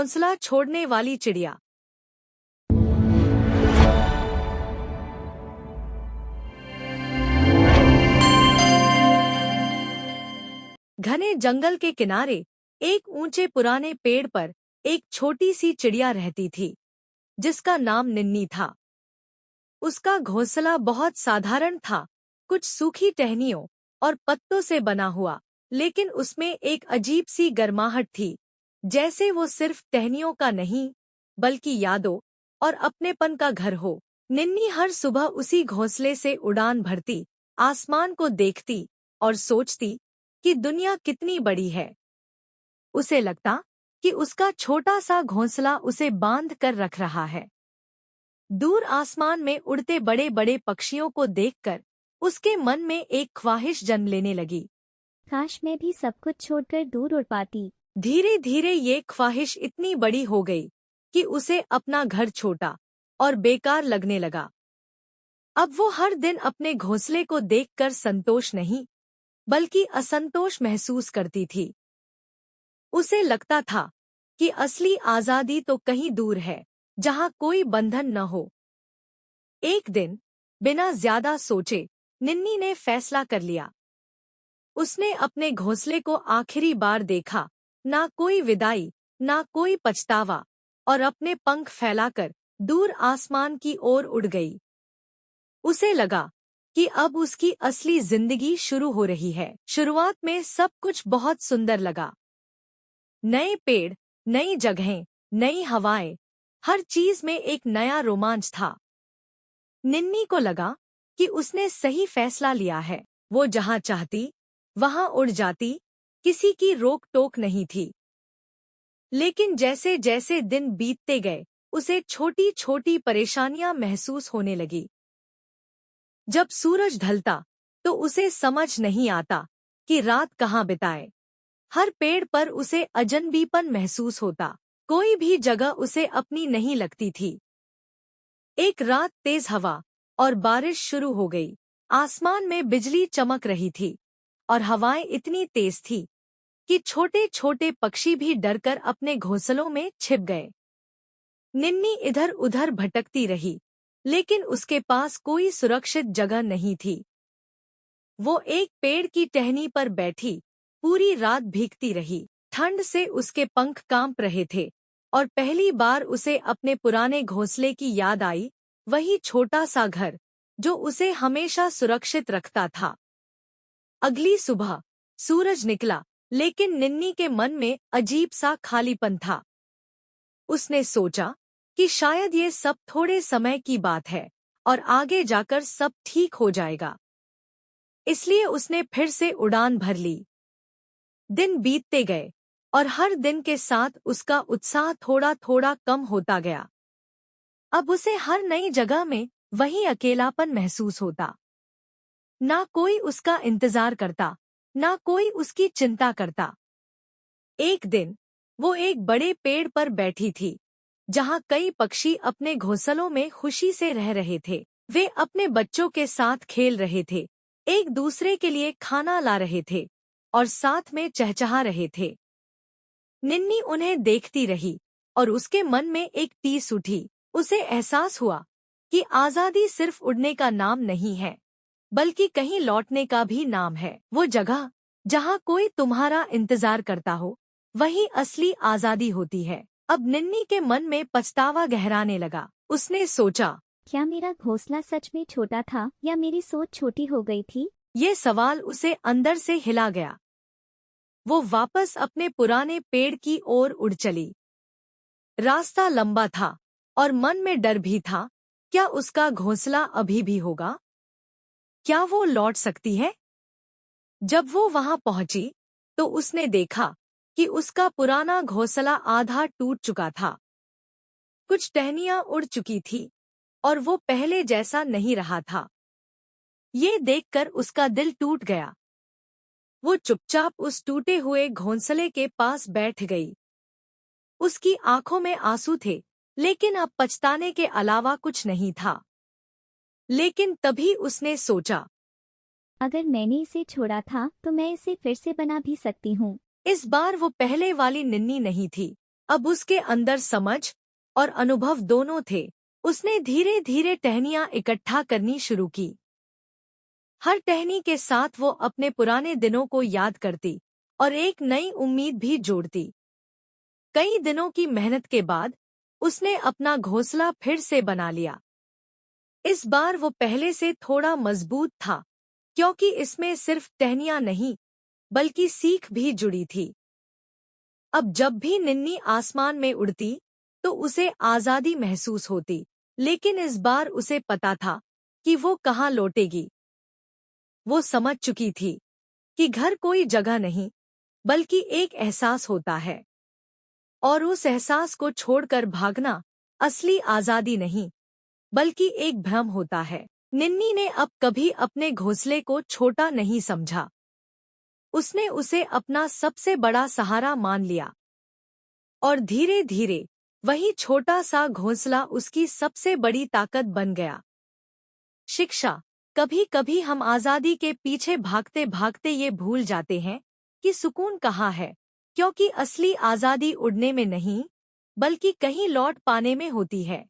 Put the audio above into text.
घोंसला छोड़ने वाली चिड़िया। घने जंगल के किनारे एक ऊंचे पुराने पेड़ पर एक छोटी सी चिड़िया रहती थी, जिसका नाम निन्नी था। उसका घोंसला बहुत साधारण था, कुछ सूखी टहनियों और पत्तों से बना हुआ, लेकिन उसमें एक अजीब सी गर्माहट थी, जैसे वो सिर्फ टहनियों का नहीं, बल्कि यादों और अपनेपन का घर हो। निन्नी हर सुबह उसी घोंसले से उड़ान भरती, आसमान को देखती और सोचती कि दुनिया कितनी बड़ी है। उसे लगता कि उसका छोटा सा घोंसला उसे बांध कर रख रहा है। दूर आसमान में उड़ते बड़े बड़े पक्षियों को देखकर उसके मन में एक ख्वाहिश जन्म लेने लगी। काश मैं भी सब कुछ छोड़कर दूर उड़ पाती। धीरे धीरे ये ख्वाहिश इतनी बड़ी हो गई कि उसे अपना घर छोटा और बेकार लगने लगा। अब वो हर दिन अपने घोंसले को देखकर संतोष नहीं, बल्कि असंतोष महसूस करती थी। उसे लगता था कि असली आजादी तो कहीं दूर है, जहां कोई बंधन न हो। एक दिन, बिना ज्यादा सोचे, निन्नी ने फैसला कर लिया। उसने अपने घोंसले को आखिरी बार देखा, ना कोई विदाई, ना कोई पछतावा, और अपने पंख फैलाकर दूर आसमान की ओर उड़ गई। उसे लगा कि अब उसकी असली जिंदगी शुरू हो रही है। शुरुआत में सब कुछ बहुत सुंदर लगा। नए पेड़, नई जगहें, नई हवाएं, हर चीज में एक नया रोमांच था। निन्नी को लगा कि उसने सही फैसला लिया है। वो जहां चाहती वहां उड़ जाती, किसी की रोक टोक नहीं थी। लेकिन जैसे जैसे दिन बीतते गए, उसे छोटी छोटी परेशानियां महसूस होने लगी। जब सूरज ढलता तो उसे समझ नहीं आता कि रात कहाँ बिताए। हर पेड़ पर उसे अजनबीपन महसूस होता, कोई भी जगह उसे अपनी नहीं लगती थी। एक रात तेज हवा और बारिश शुरू हो गई। आसमान में बिजली चमक रही थी और हवाएं इतनी तेज थी कि छोटे छोटे पक्षी भी डरकर अपने घोंसलों में छिप गए। निन्नी इधर उधर भटकती रही, लेकिन उसके पास कोई सुरक्षित जगह नहीं थी। वो एक पेड़ की टहनी पर बैठी पूरी रात भीगती रही। ठंड से उसके पंख कांप रहे थे और पहली बार उसे अपने पुराने घोंसले की याद आई, वही छोटा सा घर जो उसे हमेशा सुरक्षित रखता था। अगली सुबह सूरज निकला, लेकिन निन्नी के मन में अजीब सा खालीपन था। उसने सोचा कि शायद ये सब थोड़े समय की बात है और आगे जाकर सब ठीक हो जाएगा। इसलिए उसने फिर से उड़ान भर ली। दिन बीतते गए और हर दिन के साथ उसका उत्साह थोड़ा थोड़ा कम होता गया। अब उसे हर नई जगह में वही अकेलापन महसूस होता। ना कोई उसका इंतजार करता, ना कोई उसकी चिंता करता। एक दिन वो एक बड़े पेड़ पर बैठी थी, जहां कई पक्षी अपने घोंसलों में खुशी से रह रहे थे। वे अपने बच्चों के साथ खेल रहे थे, एक दूसरे के लिए खाना ला रहे थे और साथ में चहचहा रहे थे। निन्नी उन्हें देखती रही और उसके मन में एक टीस उठी। उसे एहसास हुआ कि आजादी सिर्फ उड़ने का नाम नहीं है, बल्कि कहीं लौटने का भी नाम है। वो जगह जहां कोई तुम्हारा इंतजार करता हो, वही असली आजादी होती है। अब निन्नी के मन में पछतावा गहराने लगा। उसने सोचा, क्या मेरा घोंसला सच में छोटा था या मेरी सोच छोटी हो गई थी? ये सवाल उसे अंदर से हिला गया। वो वापस अपने पुराने पेड़ की ओर उड़ चली। रास्ता लंबा था और मन में डर भी था, क्या उसका घोंसला अभी भी होगा? क्या वो लौट सकती है? जब वो वहां पहुंची, तो उसने देखा कि उसका पुराना घोंसला आधा टूट चुका था। कुछ टहनियां उड़ चुकी थी और वो पहले जैसा नहीं रहा था। ये देखकर उसका दिल टूट गया। वो चुपचाप उस टूटे हुए घोंसले के पास बैठ गई। उसकी आंखों में आंसू थे, लेकिन अब पछताने के अलावा कुछ नहीं था। लेकिन तभी उसने सोचा, अगर मैंने इसे छोड़ा था तो मैं इसे फिर से बना भी सकती हूँ। इस बार वो पहले वाली निन्नी नहीं थी। अब उसके अंदर समझ और अनुभव दोनों थे। उसने धीरे धीरे टहनियां इकट्ठा करनी शुरू की। हर टहनी के साथ वो अपने पुराने दिनों को याद करती और एक नई उम्मीद भी जोड़ती। कई दिनों की मेहनत के बाद उसने अपना घोंसला फिर से बना लिया। इस बार वो पहले से थोड़ा मजबूत था, क्योंकि इसमें सिर्फ टहनियां नहीं बल्कि सीख भी जुड़ी थी। अब जब भी निन्नी आसमान में उड़ती तो उसे आजादी महसूस होती, लेकिन इस बार उसे पता था कि वो कहाँ लौटेगी। वो समझ चुकी थी कि घर कोई जगह नहीं बल्कि एक एहसास होता है, और उस एहसास को छोड़कर भागना असली आजादी नहीं बल्कि एक भ्रम होता है। निन्नी ने अब कभी अपने घोंसले को छोटा नहीं समझा। उसने उसे अपना सबसे बड़ा सहारा मान लिया और धीरे धीरे वही छोटा सा घोंसला उसकी सबसे बड़ी ताकत बन गया। शिक्षा। कभी कभी हम आजादी के पीछे भागते भागते ये भूल जाते हैं कि सुकून कहाँ है, क्योंकि असली आजादी उड़ने में नहीं बल्कि कहीं लौट पाने में होती है।